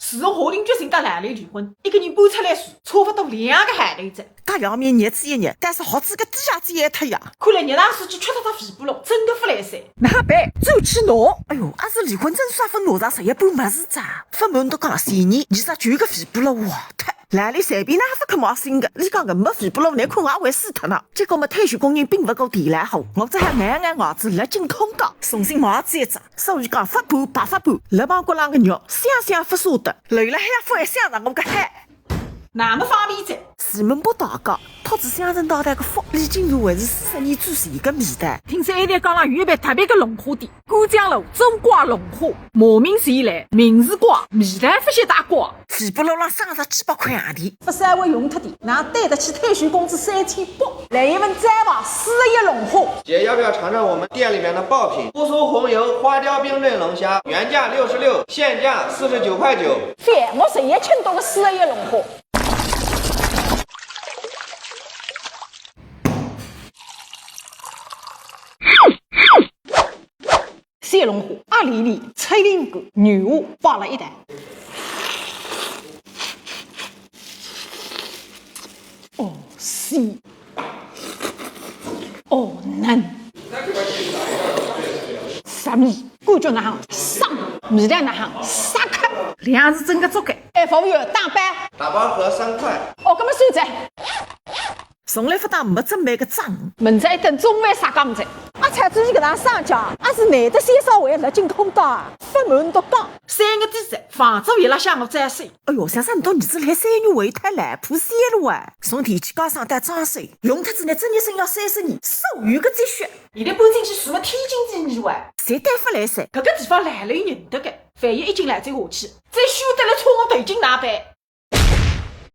自从下定决心跟兰兰离婚，一个人搬出来住，差不多2个海头子。搿两面日子一日，但是好子个低下子也脱呀。看来日常书记缺脱只肥布咯，真的不来塞。哪办？走去拿。哎哟，阿是离婚证书也分拿上11般么子咋？分门都讲前年，20就个肥布了，哇脱！兰兰随便哪是可毛心个，你讲搿没肥布了，难看我也会死脱呢。结果么退休工人并勿够地来好，我只好眼眼牙子勒紧空讲，重新毛子一只。所以讲发盘白发盘，肋旁骨浪个肉香香不舍得，累了海风一香上我个海。那么方便在？前门北大街，套子香城导弹个福，李金如还是40年最前个面蛋。听说一台讲了预备特别个龙虾店，姑江路中瓜龙虾，莫名其来，名字瓜，面蛋不些大瓜。肥布路浪30几百块洋钿，不三位用脱的，哪对得起退休工资3800？来一份再吧，4个1龙虾。姐要不要尝尝我们店里面的爆品？乌苏红油花雕冰镇龙虾，原价66，现价49块9。反我谁也吃到个4个1龙虾。蟹龙虾2厘米，脆里骨，牛蛙扒了一袋。哦，细，哦嫩，啥米？感觉那行爽，味道那行沙克。量是真个足够。哎，服务员打板。打包盒3块。哦，搿么算在。从来不当没准备个账。明朝一顿中饭啥讲唔在？阿菜主席搿趟商家，阿是难得先稍微勒紧空档，不满都讲。3个地址，房子为了向我再税。哎哟，想啥你到儿子来3月回太来破线路啊！从电器加上单装税，用脱子呢，整日生要30年，手余个积蓄。现在搬进去住么天经地义哇！谁带不来噻？搿个地方来了有认得个，万一一进来再下去，再修得了冲我头巾哪办？